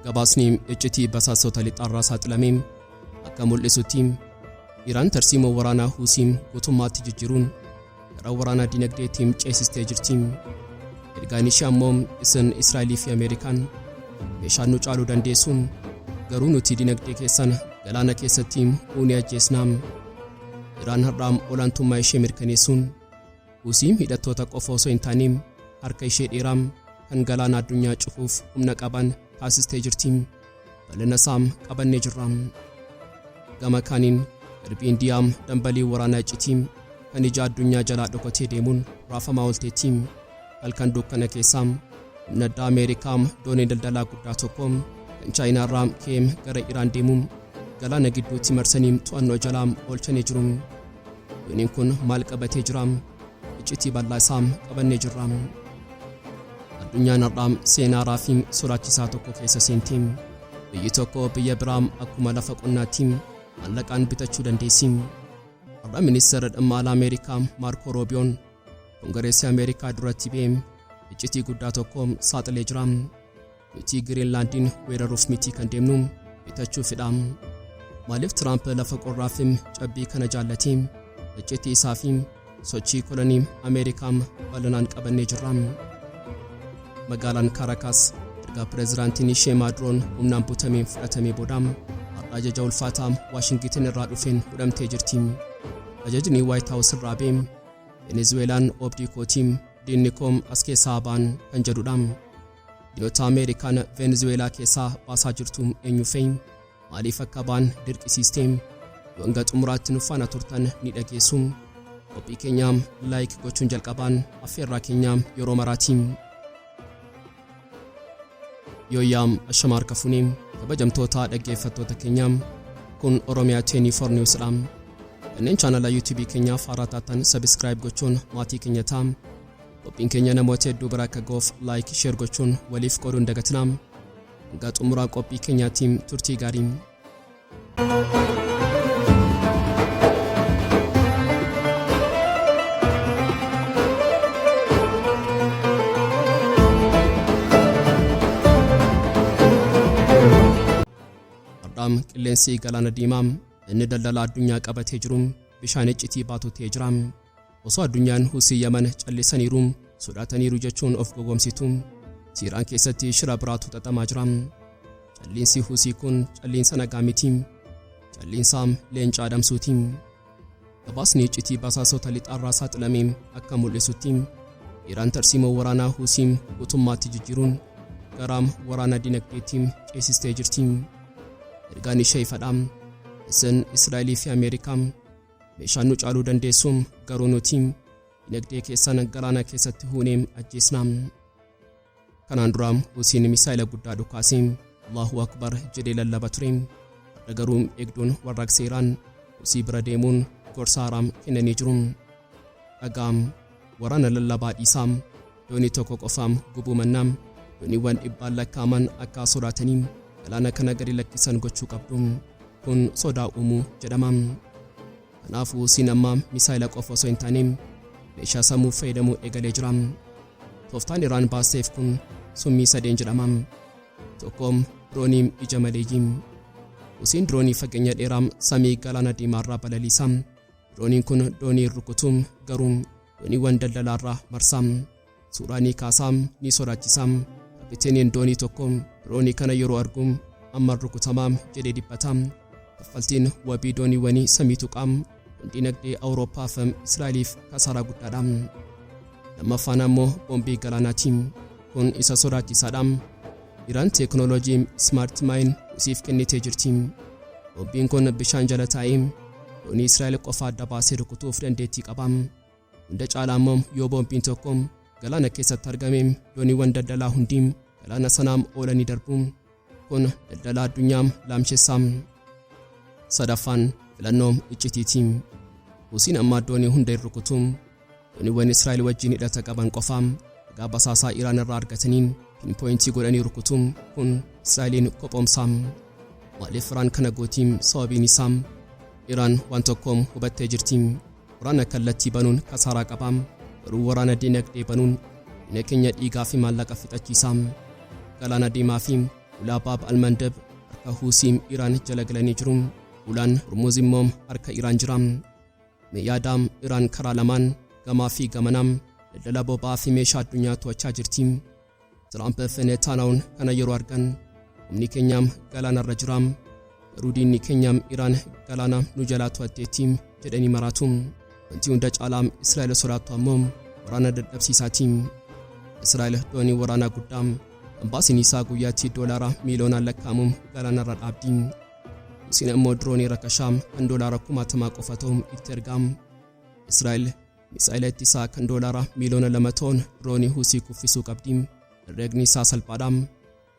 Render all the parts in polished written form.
gabaasni iccitii basaasota lixaarraa saaxilamee akka mul'isutti Iraan tarsiimoo waraanaa Huusiin guutummaatti jijjiiruun gara waraanaa dinagdeetiin ceesistee jirti. Ergaan ishee ammoo isin Israa'elii fi Ameerikaan meeshaan nu caaluu dandeessuun garuu nuti dinagdee keessan galaana keessatti huunee ajjeesnaa. Iraan har'aam olaantummaa ishee mirkaneessuun Huusiin hidhattoota qofa osoo hin taane harka ishee dheeraam kan galaana addunyaa cufuuf humna qaban taasistee jirti. Bal'ina isaam qabannee jirra. Gama kaaniin Garbiin Diyaam dambalii waraanaa iccitii kan ija addunyaa jalaa dhokatee deemuun raafamaa oolteetti. Halkan dukkana keessaa humna addaa Ameerikaa doonii daldalaa guddaa tokko kan Chaayinaarraa ka'ee gara Iraan deemuun galaana gidduutti marsanii to'annoo jalaa oolchanii jiru. Dooniin kun maal qabatee jira? Iccitii bal'aa isaa qabannee jirra. Addunyaan har'aa seenaa raafi sodaachisaa tokko keessa seenti. Biyyi tokko biyya biraa akkuma lafa qonnaatti maallaqaan bitachuu dandeessi. Har'a ministeera dhimma alaa Ameerikaa Maarko Roobiyoon Kongireesii Ameerikaa duratti ba'ee iccitii guddaa tokko saaxilee jira. Nuti Giriinlaandiin weeraruuf miti kan deemnu bitachuufidha. Maaliif Tiraamp lafa qorraa fi cabbii kana jaallate? Iccitii isaa fi sochii kolonii Ameerikaa bal'inaan qabannee jirra. Magaalaan Kaarakaas erga pireezidaantiin ishee Maaduroon humnaan butamee fudhatamee booda ajaja ulfaataa Waashingtan irraa dhufeen fudhamtee jirti. Ajajni White House irraa ba'e Venezuelaan obdii kootiin diinni koom as keessaa ba'an kan jedhudha. Diinota Ameerikaan Venezuelaa keessaa baasaa jirtu eenyu fa'i? Maaliif akka ba'an dirqisiistee? Yoo hanga xumuraatti nu faana turtan ni dhageessu. Qophii keenya laayik gochuun jalqabaan affeerraa keenya yeroo maraati. Yooyaam Ashamaar Kafunee kabajamtoota dhaggeeffattoota keenya kun Oromiyaa 24 Newsdha. Kanneen chaanala YouTube keenyaaf haaraa taatan subscribe gochuun maatii keenya ta'aa. Qophiin keenya namoota hedduu bira akka ga'uuf like share gochuun waliif qooduun dagatinaa. Hanga xumuraa qophii keenyaatiin turtii gaarii. Qilleensi galaana diimaa inni daldala addunyaa qabatee jiru bishaan iccitii baatotee jira. Osoo addunyaan Huusii Yaman callisaniiru sodaataniiru jechuun of gowwoomsitu Tiiraan keessatti shira biraatu xaxamaa jira. Calliinsi Huusii kun calliinsa nagaa miti. Calliinsa leenca adamsuuti. Gabaasni iccitii basaasota lixaarraa saaxilamee akka mul'isutti Iraan tarsiimoo waraanaa Huusii guutummaatti jijjiiruun gara waraana dinagdeetti ceesistee jirti. Ergaan ishee ifadha. Isin Israa'elii fi Ameerikaa meeshaan nu caaluu dandeessuun garuu nuti dinagdee keessan galaana keessatti huunee ajjeesnaa. Kanaan dura Huusiin misaa'ila guddaa dhukaasee Allahu Akbar jedhee lallaba ture. Har'a garuu eegduun warraaqsa Iraan Huusii bira deemuun gorsa haaraa kennanii jiru. Dhagaa waraana lallabaa dhiisaa doonii tokko qofaam gubuu mannaa dooniiwwan dhibbaan lakkaa'aman akka sodaatanii galaana kana gadi lakkisan gochuu qabdu. Kun sodaa uumuu jedhama. Kanaaf Huusiin amma misaa'ila qofa osoo hin taane meeshaa sammuu fayyadamuu eegalee jira. Tooftaan Iraan baaseef kun summii sadeen jedhama. Tokko diroonii ija maleeyyii. Huusiin diroonii fageenya dheeraa samii galaana diimaarraa balaliisa. Dirooniin kun doonii rukutuu garuu dooniiwwan daldalaarraa marsa. Suuraa ni kaasa ni sodaachisa. Kapiteeniin doonii tokko diroonii kana yeroo argu amma rukutamaa jedhee dhiphata. Kaffaltiin wabii dooniiwwanii samii tuqaam dinagdee Awurooppaa fi Israa'eliif kasaaraa guddaadha. Lammaffaan ammoo boombii galaanaati. Kun isa sodaachisaadha. Iraan teekinooloojii Smart Mine Huusiif kennitee jirti. Boombiin kun bishaan jala taa'ee doonii Israa'el qofa adda baasee rukutuuf dandeettii qaba. Hunda caalaa ammoo yoo boombiin tokko galaana keessatti argame dooniiwwan daldalaa hundi galaana sanaam oolanii darbu. Kun daldala addunyaa laamsheessa. Sadaffaan filannoo iccitiiti. Huusiin amma doonii hunda rukutu. Dooniiwwan Israa'el wajjin hidhata qaban qofa dhagaa basaasaa Iraan irraa argataniin pinpointii godhanii rukutu. Kun Israa'eliin qophoomsa. Maaliif Iraan kana gootii? Sababiin isaa Iraan waan tokko hubattee jirti. Waraana kallattii banuun kasaaraa qaba. Garuu waraana dinagdee banuun keenya dhiigaa fi maallaqa fixachiisa. Galaana diimaa fi ulaa baab almandab harka huusiim Iraan jala galanii jiru. Ulaan Hormuz immoo harka Iraan jira. Miyaadaam Iraan karaa lamaan gamaa fi gamanam daldala boba'aa fi meeshaa addunyaa to'achaa jirti. Tiraamp Netanyahuun kana yeroo argan humni keenyaam galaanarra jira. Garuu diinni keenyaam Iraan galaana nu jalaa to'atteetti jedhanii maraatu. Wanti hunda caalaam Israa'el sodaattu ammoo waraana dadhabsiisaati. Israa'el doonii waraanaa guddaa ambaasiin isaa guyyaatti doolaara miiliyoonaan lakkaa'amuun galaanarra dhaabdi. Isiin immoo diroonii rakashaam kan doolaara 10,000 qofa ta'uun itti ergaam. Israa'el misaa'ila ittisaa kan doolaara miiliyoona 2 ta'uun diroonii Huusii kuffisuu qabdi. Herreegni isaa salphaadha.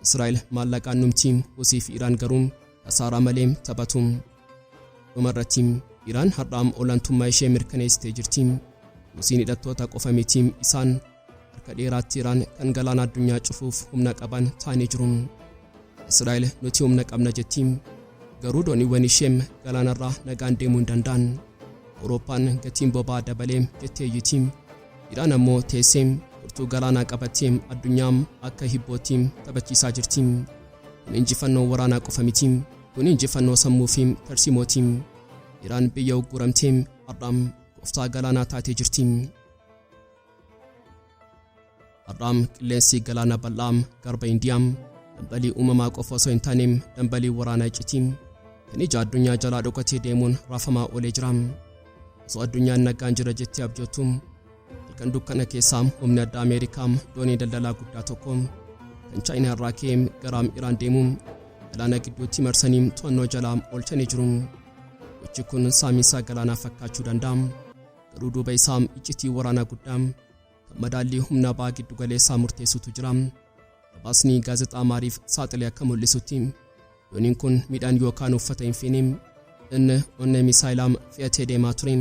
Israa'el maallaqaan numti Huusii fi Iraan garuu kasaaraa malee taphatu. Dhumarratti Iraan har'aam olaantummaa ishee mirkaneessitee jirti. Huusiin hidhattoota qofa miti isaan harka dheeraatti Iraan kan galaana addunyaa cufuuf humna qaban ta'anii jiru. Israa'el nuti humna qabna jetti. Garuu dooniiwwan ishee galaanarraa nagaan deemuu hin danda'an. Awurooppaan gatiin boba'aa dabalee jettee iyyiti. Iraan ammoo teessee furtuu galaanaa qabattee addunyaam akka hibbootti taphachiisaa jirti. Kun injifannoo waraanaa qofa miti. Kun injifannoo sammuu fi tarsiimooti. Iraan biyya ugguramtee har'aam gooftaa galaanaa taatee jirti. Har'aam qilleensi galaana bal'aam garba Indiyaam dambalii uumamaa qofa osoo hin taane dambalii waraanaa iccitii kan ija addunyaa jalaa dhokatee deemuun raafamaa oolee jira. Osoo addunyaan nagaan jira jettee abjootu halkan dukkana keessaa humni addaa Ameerikaam doonii daldalaa guddaa tokko kan Chaayinaa irraa ka'ee gara Iraan deemuun galaana gidduutti marsanii to'annoo jalaa oolchanii jiru. Gochi kun saamiinsa galaanaa fakkaachuu danda'a. Garuu duuba isaa iccitii waraanaa guddaa kan madaallii humna ba'aa giddu galeessaa murteessutu jira. Gabaasni gaazexaa Maariif saaxilee akka mul'isutti dooniin kun midhaan yookaan uffata hin feene inni onnee misaayilaam fe'atee deemaa ture.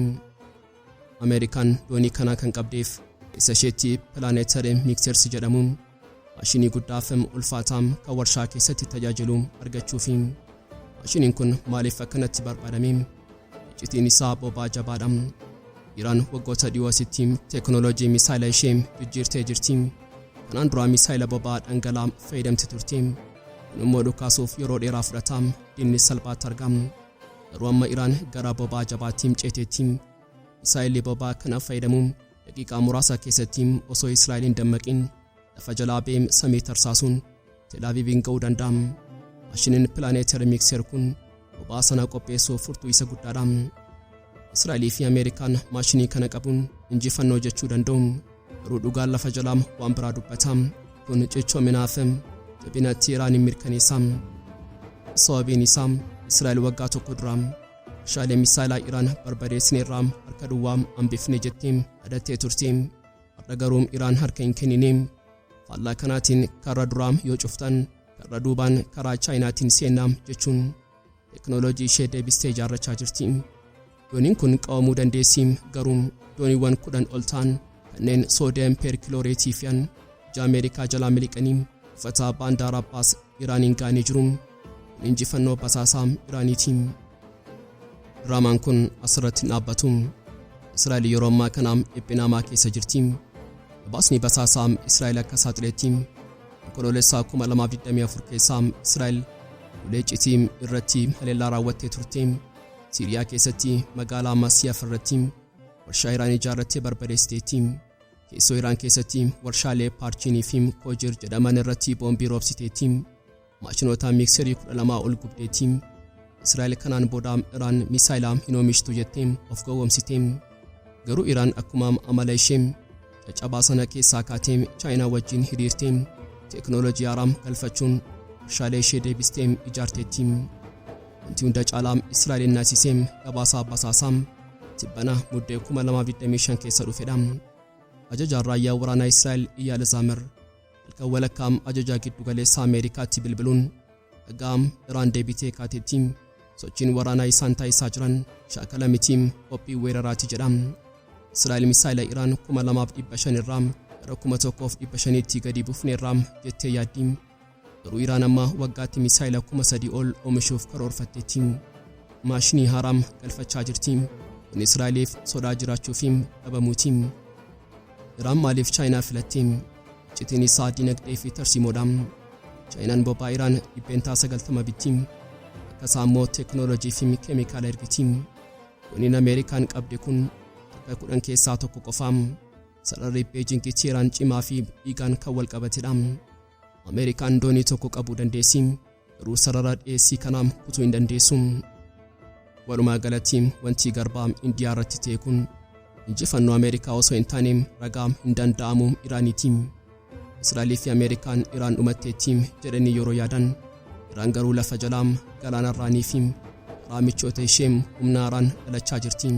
Ameerikaan doonii kana kan qabdeef isa isheetti Planetary Mixers jedhamuun maashinii guddaa fi ulfaataa kan warshaa keessatti tajaajilu argachuufi. Maashiniin kun maaliif akkanatti barbaadame? Iccitiin isaa boba'aa jabaadha. Iraan waggoota dhiyoo asitti teekinooloojii misaayila ishee jijjiirtee jirti. Kanaan dura misaayila boba'aa dhangala'aa fayyadamti turte. Kun immoo dhukaasuuf yeroo dheeraa fudhata. Diinni salphaatti argama. Garuu amma Iraan gara boba'aa jabaatti ceeteetti. Misaayilli boba'aa kana fayyadamuun daqiiqaa muraasa keessatti osoo Israa'el hin dammaqin lafa jalaa ba'ee samii tarsaasuun Tel Aviivin ga'uu danda'a. Maashiniin Planetary Mixer kun boba'aa sana qopheessuuf furtuu isa guddaadha. Israa'elii fi Ameerikaan maashinii kana qabuun injifannoo jechuu danda'u. Garuu dhugaan lafa jalaa waan biraa dubbata. Kun cichoominaa fi jabina Iraanin mirkaneessa. Sababiin isaa Israa'el waggaa tokko dura shaalee misaayilaa Iraan barbadeessineerraa harka duwwaa hambifne jettee adattee turte. Har'a garuu Iraan harka hin kennine. Faallaa kanaatiin karaa duraa yoo cuftan karaa duubaan karaa Chaayinaatiin seenaa jechuun teekinooloojii ishee deebistee ijaarrachaa jirti. Dooniin kun qabamuu dandeessi garuu dooniiwwan 10 ol ta'an kanneen soodiyam perkilooreetii fe'an Ameerikaa jalaa miliqanii uffata baandaar Abbaas Iraaniin ga'anii jiru. Injifannoo basaasaa Iraaniiti. Diraamaan kun asirratti dhaabbatu. Israa'el yeroo ammaa kana dhiphinamaa keessa jirti. Gabaasni basaasaa Israa'el akka saaxileetti onkoloolessaa 2024 keessaa Israa'el ulee iccitii irratti haleellaa raawwattee turte. Siiriyaa keessatti magaalaa Masiyaaf irratti warshaa Iraan ijaarrattee barbadeessiteetti. Keessoo Iraan keessatti warshaalee Paarchiinii fi Koojir jedhaman irratti boombii roobsiteetti. Maashinoota miikserii 12 ol gubdeetti. Israa'el kanaan booda Iraan misaayilaa hin oomishtu jettee of gowwoomsite. Garuu Iraan akkuma amala ishee caccabaa sana keessaa kaatee Chaayinaa wajjin hiriirte teekinooloojii haaraa galfachuun warshaalee ishee deebistee ijaarteetti. Wanti hunda caalaa Israa'el naasisee gabaasaa basaasaa tibbana muddee 2025 keessa dhufedha. Ajajaan raayyaa waraanaa Israa'el Iyyaal Zaamir halkan walakkaa ajajaa giddu galeessaa Ameerikaatti bilbiluun dhagaam Iraan deebitee kaateetti sochiin waraanaa isaan taasisaa jiran shaakala miti qophii weeraraati jedha. Israa'el misaayila Iraan 2500 irraa gara 1500tti gadi buufneerraa jettee yaaddi. Garuu Iraan amma waggaatti misaayila 3000 ol oomishuuf karoorfatteetti. Maashinii haaraa galfachaa jirti. Kun Israa'eliif sodaa jiraachuuf dhabamuuti. Iraan maaliif Chaayinaa filatte? Iccitiin isaa dinagdee fi tarsiimoodha. Chaayinaan boba'aa Iraan dhibbeentaa 90 bittiin akkasuma immoo teeknooloojii fi keemikaala ergitiin waniin Ameerikaan qabde kun akka 10 keessaa tokko qofaam sararri Beejingii Teheraan cimaa fi dhiigaan kan wal qabatedha. Ameerikaan doonii tokko qabuu dandeessi garuu sarara dhiyeessii kanaam kutuu hin dandeessu. Walumaa galatti wanti garbaa Indiyaa irratti ta'e kun injifannoo Ameerikaa osoo hin taane ragaam hin danda'amu Iraaniitiin. Israa'eel fi Ameerikaan Iraan dhumatteetti jedhanii yeroo yaadan Iraan garuu lafa jalaam galaana irraanii fi raamichoota ishee humnaaraan dhalachaa jirti.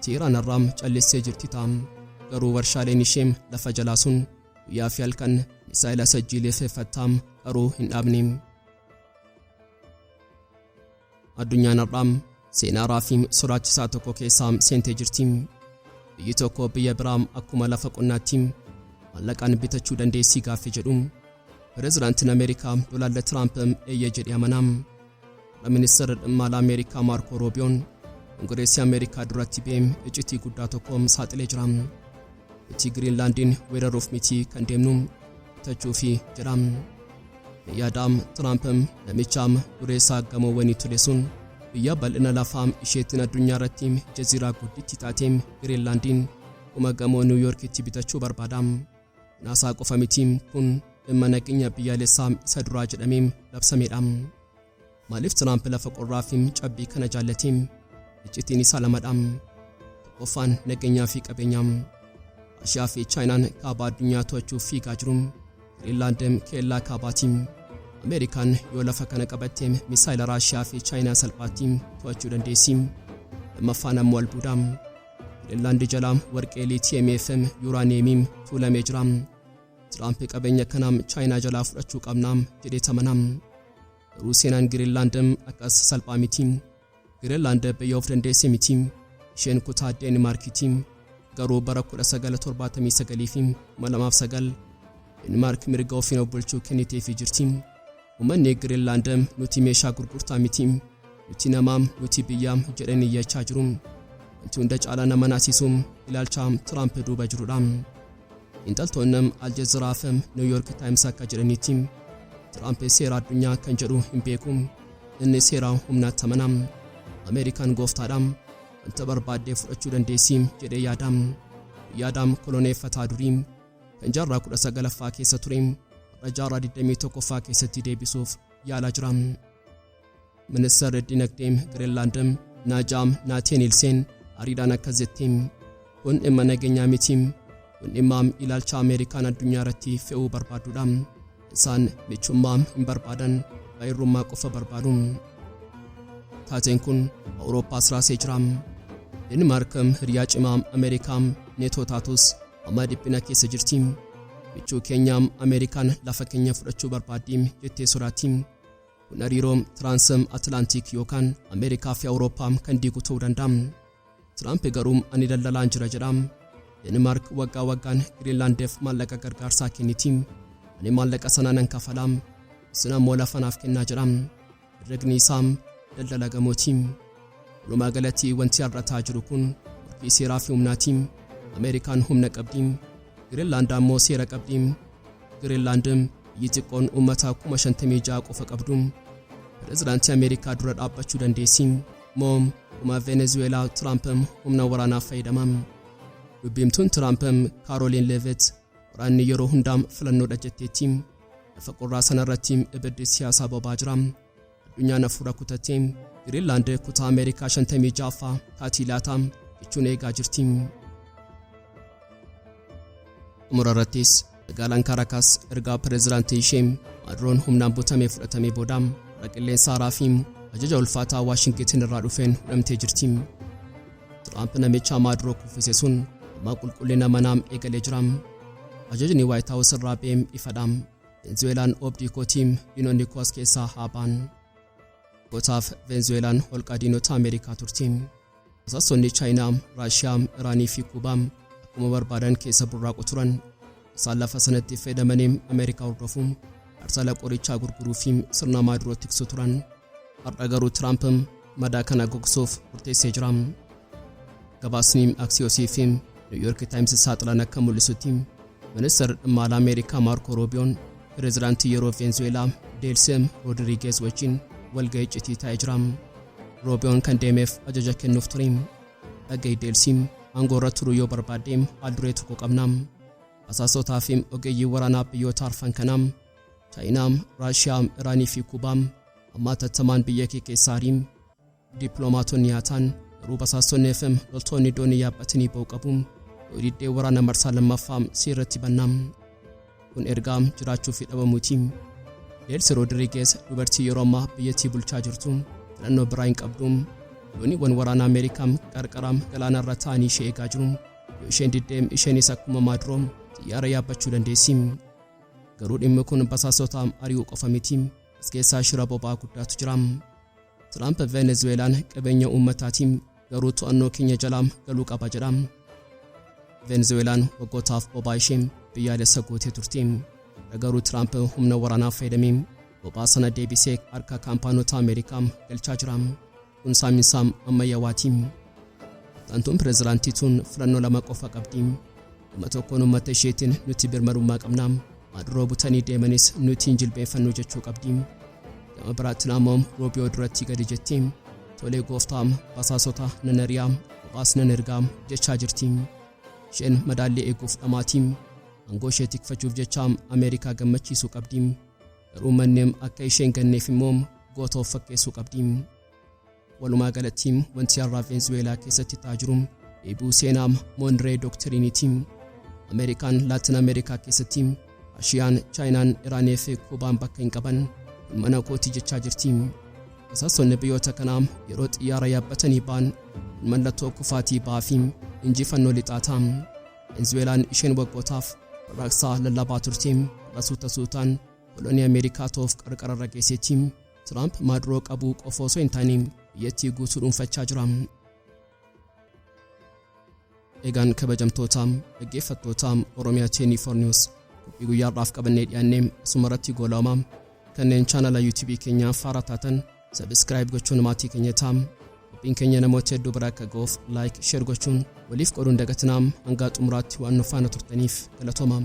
Teheraan irraam callissee jirti taam garuu warshaaleen ishee lafa jalaa sun guyyaa fi halkan misaa'ila sajjiileeffataam garuu hin dhaabne. Addunyaan irraam seenaaraa fi sodaachisaa tokko keessaa seentee jirti. Biyyi tokko biyya biraam akkuma lafa qonnaatti maallaqaan bitachuu dandeessii gaaffii jedhu pireezidaantiin Ameerikaa Doonaald Tiraamp eeyya jedhee amanam. Ministeerri dhimma alaa Ameerikaa Maarko Roobiyoon Kongireesii Ameerikaa duratti ba'ee iccitii guddaa tokko saaxilee jira. Itti Giriinlaandiin weeraruuf miti kan deemnu bitachuu fi jedha. Yaadaam Tiraamp namichaam dureessaa gamoowwanii ture sun biyya bal'ina lafaa isheetiin addunyaa irratti jaziiraa gudditti taateem Giriinlaandiin kuma gamoo Niwuyoorkitti bitachuu barbaada. Naasaa qofa miti kun dhimma nageenya biyyaalessaa isa duraa jedhamee labsameedha. Maaliif Tiraamp lafa qorraa fi cabbii kana jaallateem? Iccitiin isaa lamadha. Tokkoffaan nageenyaa fi qabeenyaa. Raashiyaa fi Chaayinaan kaaba addunyaa to'achuuf fiigaa jiru. Giriinlaandim keellaa kaabaatiin. Ameerikaan yoo lafa kana qabatteem misaayila Raashiyaa fi Chaayinaa salphaatti to'achuu dandeessi. Lammaffaan ammoo albuuda. Giriinlaandi jala warqee liitiyeemii fi yuuraaniyeemiin tuulamee jira. Tiraamp qabeenya kanaam Chaayinaa jalaa fudhachuu qabnaam jedhee tamanam. Garuu seenaan Giriinlaandim akkas salphaa miti. Giriinlaand biyya of dandeesse miti. Isheen kutaa Deenmaarkiiti. Garuu bara 1979 fi 2009 Deenmaark mirga ofiin of bulchuu kenniteefii jirti. Uummanni Giriinlaand nuti meeshaa gurgurtaa miti. Nuti namaam nuti biyyaam jedhanii iyyachaa jiru. Wanti hunda caalaa nama naasisuun ilaalcha Tiraamp duuba jirudha. Intaltoonnam Aljazeeraa fi Niwuyoork Taayims akka jedhanitti Tiraamp seera addunyaa kan jedhu hin beeku. Inni seera humnaatti amanam. Ameerikaan gooftaadha. Wanta barbaadde fudhachuu dandeessi jedhee yaadaam koloneeffataa durii kan jaarraa 19ffaa keessa ture jaarraa 21ffaa keessatti deebisuuf yaalaa jira. Ministeerri dinagdee Giriinlaandim Naajaam Naateenilseen ariidhaan akka jetteem kun dhimma nageenyaa miti. Kun dhimma ilaalcha Ameerikaan addunyaa irratti fe'uu barbaadudha. Isaan michummaa hin barbaadan baay'irummaa qofa barbaadu. Taateen kun Awurooppaa siraasee jira. Deenmaark hiriyaa cimaa Ameerikaa neetoo taatus amma dhiphina keessa jirti. Michuu keenyaam Ameerikaan lafa keenya fudhachuu barbaaddi jettee sodaatti. Kun hariiroo Tiraansam Atlaantik yookaan Ameerikaa fi Awurooppaa kan diigu ta'uu danda'a. Tiraamp garuu ani daldalaan jira jedha. Deenmaark waggaa waggaan Giriinlaandeef maallaqa gargaarsaa kenniti. Ani maallaqa sana nan kafalaam. Isin ammoo lafa naaf kennaa jedha. Herregni isaa daldala gamooti. Walumaa galatti wanti har'ataa jiru kun murtii seeraa fi humnaati. Ameerikaan humna qabdi. Giriinlaand ammoo seera qabdi. Giriinlaandim biyyi xiqqoon uummata 56,000 qofa qabdu. Pireezidaantii Ameerikaa dura dhaabbachuu dandeessi moo kuma Venezuelaa Tiraamp humna waraanaaf fayyadama? Dubbiimtuun Tiraamp Kaaroliin Leevet waraanni yeroo hundaam filannoodha jetteetti. Lafa qorraa sanarratti ibiddi siyaasaa bobaa jira. Addunyaan hafuura kutattee Giriinlaand kutaa Ameerikaa 56ffaa taatii laataa jechuun eegaa jirti. Umurarrattis magaalaan Kaaraakaas ergaa pireezidaantii ishee Maaduroon humnaan butamee fudhatamee booda qilleensa haaraa fi ajaja ulfaataa Waashingitin irraa dhufeen hudhamtee jirti. Tiraamp namicha Maaduroo kuffise sun amma qulqullina manaam eegalee jira. Ajajni Waayit Haawus irraa ba'eem ifadha. Venezuelaan obdii kootiim diinonni koos keessaa haabaan. Gootaaf Venezuelaan holqa diinota Ameerikaa turti. Basaasonni Chaayinaa, Raashiyaa, Iraanii fi Kuubaa akkuma barbaadan keessa burraaqu turan. Isaan lafa sanatti fayyadamanii Ameerikaa hordofu arsala qorichaa gurguruu fi sirna Maaduroo tiksu turan. Har'a garuu Tiraamp madaa kana gogsuuf murteessee jira. Gabaasni Axiosii fi Niwuyoork Taayims saaxilan akka mul'isutti ministeerri dhimma alaa Ameerikaa Maarko Roobiyoon pireezidaantii yeroo Venezuelaa Delcy Rodriguez wajjin walga'ii iccitii taa'ee jira. Roobiyoon kan deemeef ajaja kennuuf ture. Dhaga'ii Delcy aangoo irra turuu yoo barbaade haalduree tokko qabna. Basaasotaa fi ogeeyyii waraanaa biyyoota arfan kanaa Chaayinaa, Raashiyaa, Iraanii fi Kuubaa amma tattamaan biyya kee keessaarii dippiloomaatonni nyaataan garuu basaasonni fi loltoonni doonii yaabbatanii ba'uu qabu. Hidhee waraana marsaa lammaffaa sirratti bannam. Kun ergaa jiraachuu fi dhabamuuti. Delcy Rodriguez dubartii yeroo ammaa biyyattii bulchaa jirtu filannoo biraa hin qabdu. Dooniiwwan waraana Ameerikaa qarqara galaana irra taa'anii ishee eegaa jiru. Yoo isheen diddeem isheenis akkuma maadroo xiyyaara yaabbachuu dandeessi. Garuu dhimmi kun basaasota ari'uu qofa miti. As keessaa shira boba'aa guddaatu jira. Trump Venezuelaan qabeenya uummataatiin garuu to'annoo keenya jalaa galuu qaba jedha. Venezuelaan waggootaaf boba'aa ishee biyyaalessa gootee turte. Garuu Trump humna waraanaa fayyadamee boba'aa sana deebisee harka kaampaanota Ameerikaa galchaa jira. Kun saamiinsa ammayyawaati. Tantuun pireezidaantiituun filannoo lama qofa qabdi. Amma tokkoon uummata isheetiin nuti birmadummaa qabna. Maduroo butanii deemanis nuti jilbeeffannu jechuu qabdi. Gama biraatti ammoo Roobiyoo duratti gadi jetti. Tolee gooftaa basaasota nan ari'aa bobaas nan ergaa jechaa jirti. Isheen madaallee eeguuf dhamaati. Aangoo ishee tikfachuuf jecha Ameerikaa gammachiisuu qabdi. Garuu manneen akka isheen ganneef immoo goota of fakkeessuu qabdi. Walumaa galatti wanti har'a Venezuelaa keessatti ta'aa jiru eebuu seenaa Monroe Doctrineeti. Ameerikaan Laatin Ameerikaa keessatti Raashiyaan, Chaayinaan, Iraanii fi Kuubaan bakka hin qaban mana kootii jechaa jirti. Basaasonni biyyoota kanaa yeroo xiyyaara yaabbatanii ba'an mallattoo kufaatii ba'aa fi injifannoo lixaataa. Venezuelaan isheen waggootaaf warraaqsaa lallabaa turte. Rasuuta suutaan kolonii Ameerikaa ta'uuf qarqararra geesseetti. Trump maaduroo qabuu qofa osoo hin taane biyyattii guutuu dhuunfachaa jira. Egaan kabajamtoota dhaggeeffattoota Oromiyaa 24 News qophii guyyaadhaaf qabannee dhiyaannee asumarratti goolama. Kanneen chaanala YouTube keenyaa faara taatan subscribe gochuun maatii keenya ta'aa. Qophiin keenya namoota hedduu bira akka ga'uuf like, share gochuun waliif qooduun dagatinaa hanga xumuraatti waan nu faana turtaniif galatoomaa.